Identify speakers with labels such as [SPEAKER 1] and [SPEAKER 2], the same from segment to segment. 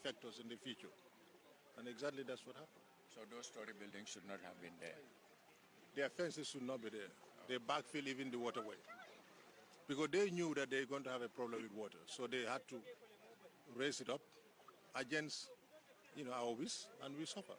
[SPEAKER 1] affect us in the future. And exactly that's what happened.
[SPEAKER 2] So those story buildings should not have been there?
[SPEAKER 1] Their fences should not be there. They backfill even the waterway. Because they knew that they were going to have a problem with water. So they had to raise it up against, our wish, and we suffer.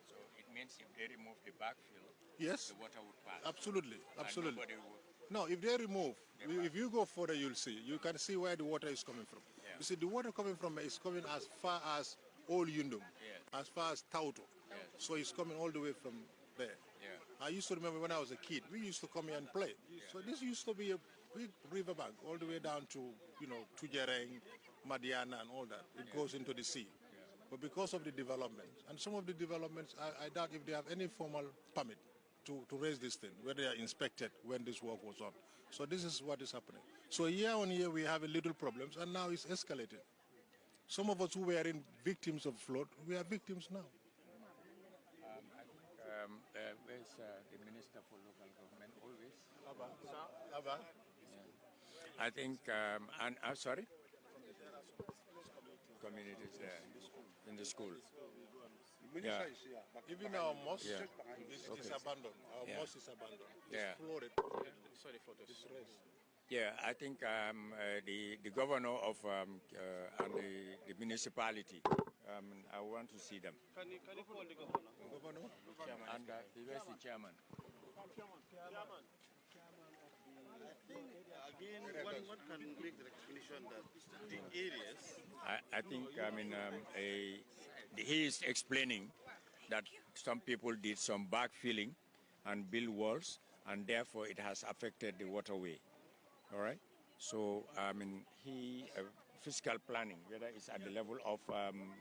[SPEAKER 2] So it means if they remove the backfill,
[SPEAKER 1] yes,
[SPEAKER 2] the water would pass?
[SPEAKER 1] Absolutely, absolutely.
[SPEAKER 2] And nobody would...
[SPEAKER 1] No, if they remove, if you go further, you'll see. You can see where the water is coming from.
[SPEAKER 2] Yeah.
[SPEAKER 1] You see, the water coming from is coming as far as Old Yundum,
[SPEAKER 2] yes,
[SPEAKER 1] as far as Tauto.
[SPEAKER 2] Yes.
[SPEAKER 1] So it's coming all the way from there.
[SPEAKER 2] Yeah.
[SPEAKER 1] I used to remember when I was a kid, we used to come here and play. Yeah. So this used to be a big riverbank all the way down to, Tujereng, Madiana and all that. It goes into the sea. Yeah. But because of the development, and some of the developments, I doubt if they have any formal permit to raise this thing, where they are inspected when this work was on. So this is what is happening. So year on year we have a little problems, and now it's escalated. Some of us who were victims of flood, we are victims now.
[SPEAKER 2] Where's the Minister for Local Government always?
[SPEAKER 1] Abba.
[SPEAKER 2] Yeah. I think, sorry? Communities there, in the school. Yeah.
[SPEAKER 1] Even our mosque is abandoned. Our mosque is abandoned. It's flooded. Sorry for this.
[SPEAKER 2] Yeah, I think the governor of and the municipality, I want to see them.
[SPEAKER 3] Can you call the governor?
[SPEAKER 2] Governor? Chairman. And where's the chairman?
[SPEAKER 3] Chairman. Again, one can make the recognition that the areas...
[SPEAKER 2] I think, he is explaining that some people did some backfilling and build walls, and therefore it has affected the waterway. All right? So, fiscal planning, whether it's at the level of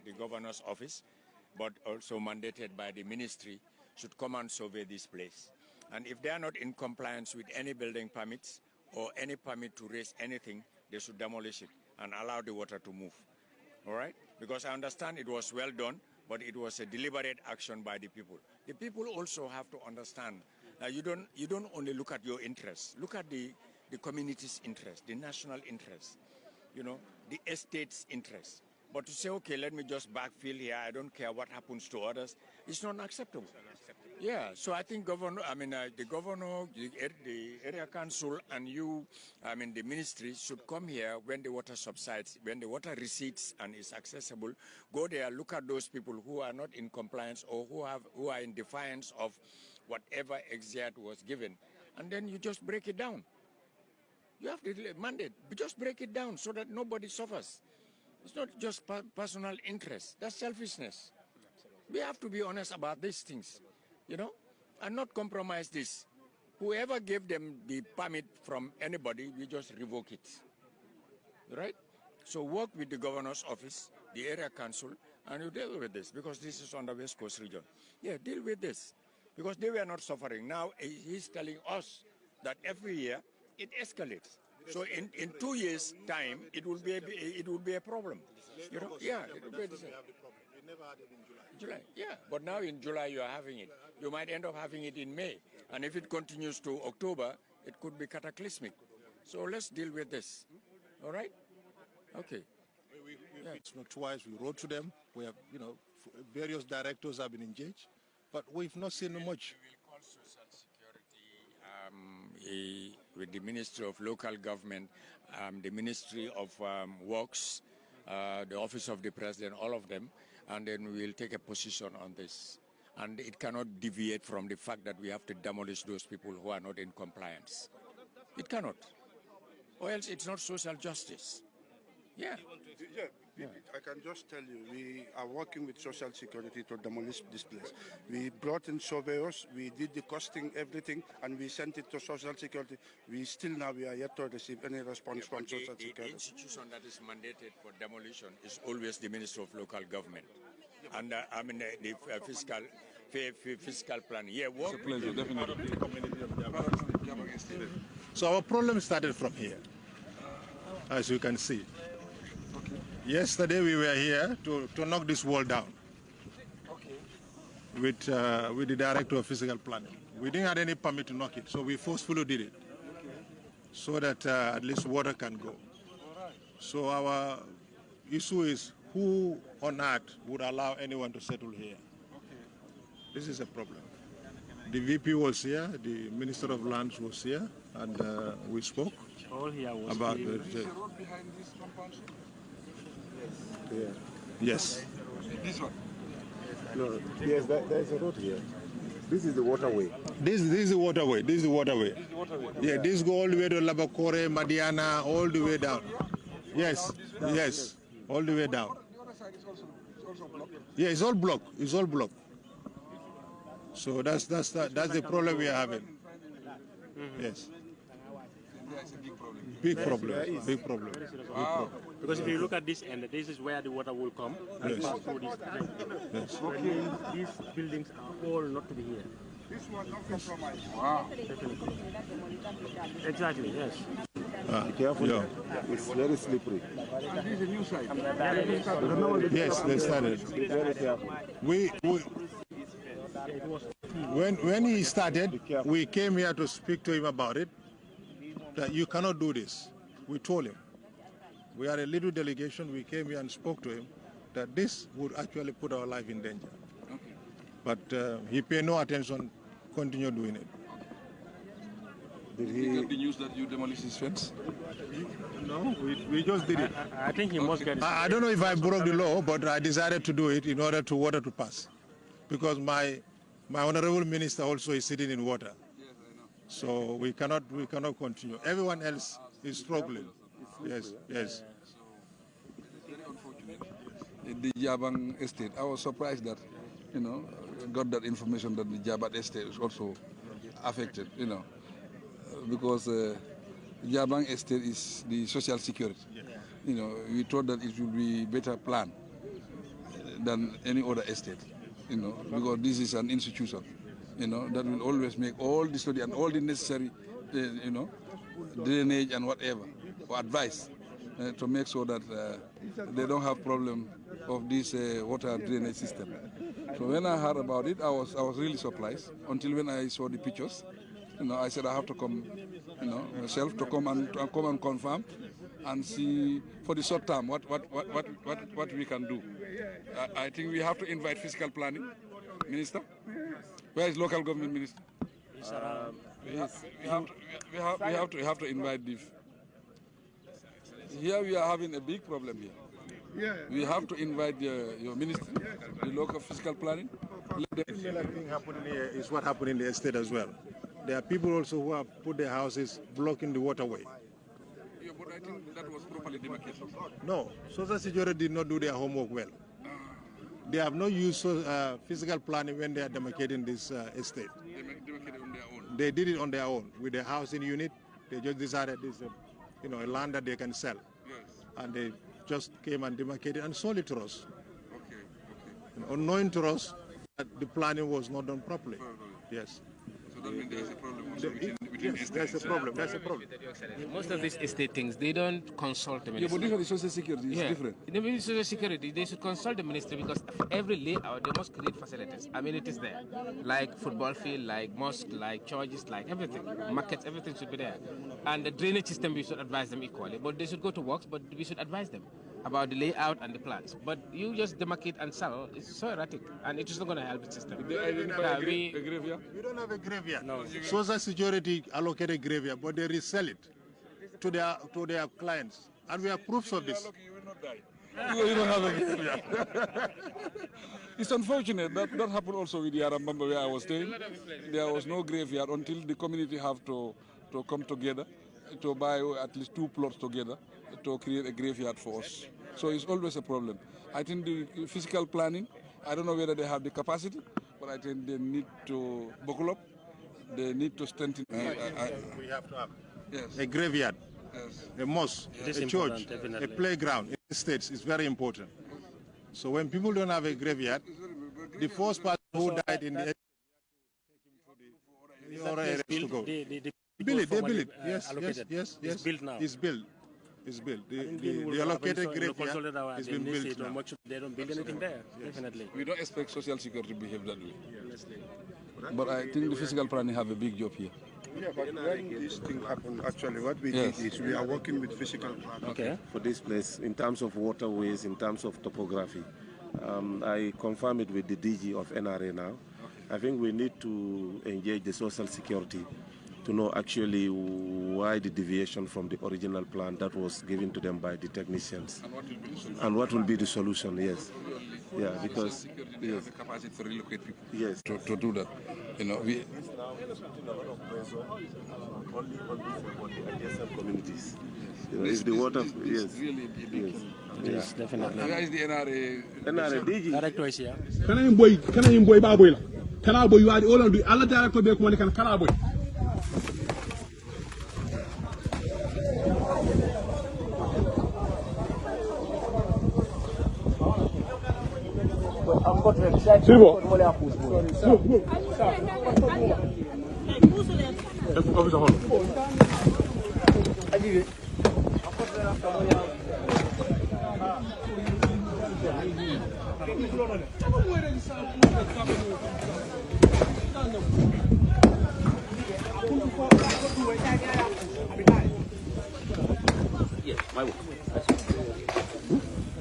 [SPEAKER 2] the governor's office, but also mandated by the ministry, should come and survey this place. And if they are not in compliance with any building permits or any permit to raise anything, they should demolish it and allow the water to move. All right? Because I understand it was well done, but it was a deliberate action by the people. The people also have to understand that you don't only look at your interests. Look at the community's interest, the national interest, the estate's interest. But to say, okay, let me just backfill here, I don't care what happens to others, it's not acceptable. Yeah, so I think the governor, the area council, and you, the ministry should come here when the water subsides, when the water recedes and is accessible. Go there, look at those people who are not in compliance or who are in defiance of whatever exert was given, and then you just break it down. You have the mandate, but just break it down so that nobody suffers. It's not just personal interest. That's selfishness. We have to be honest about these things, and not compromise this. Whoever gave them the permit from anybody, we just revoke it, right? So work with the governor's office, the area council, and you deal with this, because this is on the West Coast region. Yeah, deal with this, because they were not suffering. Now he's telling us that every year it escalates. So in 2 years' time, it will be a problem. Yeah, it will be the same.
[SPEAKER 1] We never had it in July.
[SPEAKER 2] July, yeah. But now in July you are having it. You might end up having it in May. And if it continues to October, it could be cataclysmic. So let's deal with this. All right? Okay.
[SPEAKER 1] It's not twice. We wrote to them. We have, various directors have been engaged. But we've not seen much.
[SPEAKER 2] We will call Social Security with the Ministry of Local Government, the Ministry of Works, the Office of the President, all of them, and then we will take a position on this. And it cannot deviate from the fact that we have to demolish those people who are not in compliance. It cannot. Or else it's not social justice. Yeah.
[SPEAKER 4] I can just tell you, we are working with Social Security to demolish this place. We brought in surveyors, we did the costing, everything, and we sent it to Social Security. We are yet to receive any response from Social Security.
[SPEAKER 2] The institution that is mandated for demolition is always the Ministry of Local Government. And the fiscal plan. Yeah, work.
[SPEAKER 5] It's a pleasure, definitely.
[SPEAKER 1] So our problem started from here, as you can see.
[SPEAKER 5] Okay.
[SPEAKER 1] Yesterday we were here to knock this wall down.
[SPEAKER 5] Okay.
[SPEAKER 1] With the director of physical planning. We didn't have any permit to knock it, so we forcefully did it.
[SPEAKER 5] Okay.
[SPEAKER 1] So that at least water can go.
[SPEAKER 5] All right.
[SPEAKER 1] So our issue is who on earth would allow anyone to settle here? This is a problem. The VP was here, the Minister of Lands was here, and we spoke about the
[SPEAKER 5] road behind this compound?
[SPEAKER 1] Yes.
[SPEAKER 5] This one?
[SPEAKER 6] No, yes, there's a road here. This is the waterway.
[SPEAKER 1] This is the waterway. This is the waterway.
[SPEAKER 5] This is the waterway.
[SPEAKER 1] Yeah, this go all the way to Labakore, Madiana, all the way down. Yes, yes, all the way down.
[SPEAKER 5] The other side is also blocked.
[SPEAKER 1] Yeah, it's all blocked. It's all blocked. So that's the problem we are having. Yes.
[SPEAKER 5] There is a big problem.
[SPEAKER 1] Big problem. Big problem.
[SPEAKER 5] Wow.
[SPEAKER 7] Because if you look at this end, this is where the water will come and
[SPEAKER 1] Yes.
[SPEAKER 7] pass through this drain.
[SPEAKER 1] Yes.
[SPEAKER 7] That means these buildings are all not to be here.
[SPEAKER 5] This one not compromised. Wow.
[SPEAKER 7] Exactly, yes.
[SPEAKER 6] Be careful.
[SPEAKER 1] Yeah.
[SPEAKER 6] It's very slippery.
[SPEAKER 5] And this is a new side.
[SPEAKER 1] Yes, they started.
[SPEAKER 6] Be very careful.
[SPEAKER 1] When he started, we came here to speak to him about it, that you cannot do this. We told him. We are a little delegation, we came here and spoke to him, that this would actually put our life in danger.
[SPEAKER 5] Okay.
[SPEAKER 1] But he paid no attention, continued doing it.
[SPEAKER 6] Did
[SPEAKER 5] Did you
[SPEAKER 6] he?
[SPEAKER 5] get the news that you demolished his fence?
[SPEAKER 1] No, we just did it.
[SPEAKER 7] I think he must get it.
[SPEAKER 1] I don't know if I broke the law, but I decided to do it in order to water to pass. Because my honorable minister also is sitting in water.
[SPEAKER 5] Yes, I know.
[SPEAKER 1] So we cannot continue. Everyone else is struggling. Yes, yes.
[SPEAKER 5] So it's very unfortunate. The Jabang estate, I was surprised that, got that information that the Jabat estate is also affected, because Jabang estate is the social security. We thought that it would be better planned than any other estate, because this is an institution, that will always make all the study and all the necessary, drainage and whatever, or advice to make sure that they don't have problem of this water drainage system. So when I heard about it, I was really surprised until when I saw the pictures. I said I have to come, myself to come and confirm and see for the short term what we can do. I think we have to invite fiscal planning minister. Where is local government minister? We have to invite the. Here we are having a big problem here. We have to invite your minister, the local fiscal planning.
[SPEAKER 1] Similar thing happening here is what happened in the estate as well. There are people also who have put their houses blocking the waterway.
[SPEAKER 5] Yeah, but I think that was properly demarcated.
[SPEAKER 1] No, Social Security did not do their homework well. They have not used physical planning when they are demarcating this estate.
[SPEAKER 5] They demarcated on their own.
[SPEAKER 1] They did it on their own. With their housing unit, they just decided this is a land that they can sell.
[SPEAKER 5] Yes.
[SPEAKER 1] And they just came and demarcated and sold it to us.
[SPEAKER 5] Okay.
[SPEAKER 1] Unknowing to us that the planning was not done properly. Yes.
[SPEAKER 5] So that means there is a problem also within
[SPEAKER 1] Yes, that's a problem. That's a problem.
[SPEAKER 8] Most of these estate things, they don't consult the
[SPEAKER 5] Yeah,
[SPEAKER 8] minister.
[SPEAKER 5] but this is social security. It's different.
[SPEAKER 8] The Ministry of Security, they should consult the ministry because every layout, they must create facilities. Amenities there, like football field, like mosque, like churches, like everything. Markets, everything should be there. And the drainage system, we should advise them equally. But they should go to works, but we should advise them about the layout and the plans. But you just demarcate and sell, it's so erratic, and it is not going to help the system.
[SPEAKER 5] They identify a graveyard?
[SPEAKER 1] We don't have a graveyard. No. Social Security allocated graveyard, but they resell it to their clients. And we have proofs of this.
[SPEAKER 5] You will not die. You don't have a graveyard. It's unfortunate. That happened also with Yarambamba where I was staying. There was no graveyard until the community have to come together to buy at least 2 plots together to create a graveyard for us. So it's always a problem. I think the physical planning, I don't know whether they have the capacity, but I think they need to buckle up. They need to strengthen.
[SPEAKER 1] We have to have
[SPEAKER 5] Yes.
[SPEAKER 1] a graveyard,
[SPEAKER 5] Yes.
[SPEAKER 1] a mosque, a church, a playground in the States is very important. So when people don't have a graveyard, the first person who died in the other areas to go. They build it. Yes.
[SPEAKER 7] It's built now.
[SPEAKER 1] It's built. The allocated graveyard has been built now.
[SPEAKER 7] They don't build anything there, definitely.
[SPEAKER 5] We don't expect social security to behave that way. But I think the physical planning have a big job here.
[SPEAKER 4] Yeah, but when this thing happened, actually, what we did is we are working with physical planners for this place in terms of waterways, in terms of topography. I confirm it with the DG of NRA now. I think we need to engage the social security to know actually why the deviation from the original plan that was given to them by the technicians. And what will be the solution, yes. Yeah, because
[SPEAKER 5] they have the capacity to relocate people.
[SPEAKER 4] Yes.
[SPEAKER 5] To do that. You know, we
[SPEAKER 6] only on the adjacent communities. You know, if the water, yes.
[SPEAKER 5] Really big.
[SPEAKER 7] Yes, definitely.
[SPEAKER 5] Where is the NRA?
[SPEAKER 6] NRA DG.
[SPEAKER 7] Director is here.
[SPEAKER 9] Can I boy baboy? Can I boy you are the only Allah director be ko can I boy?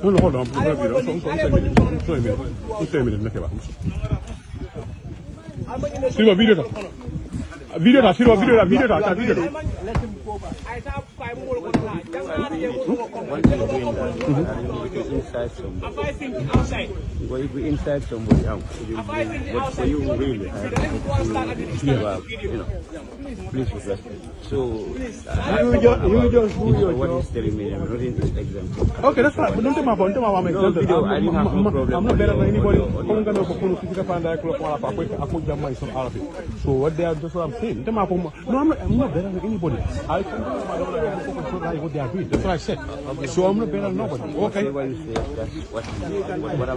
[SPEAKER 9] No, hold on.
[SPEAKER 6] If we inside somebody else, what for you really? Please respect. So, you just do your what is telling me, I'm not in this example.
[SPEAKER 9] Okay, that's fine. But don't take my phone. I'm not better than anybody. So what they are, that's what I'm saying. No, I'm not better than anybody. I can what they are doing. That's what I said. So I'm not better than nobody. Okay.
[SPEAKER 6] What you say, that's what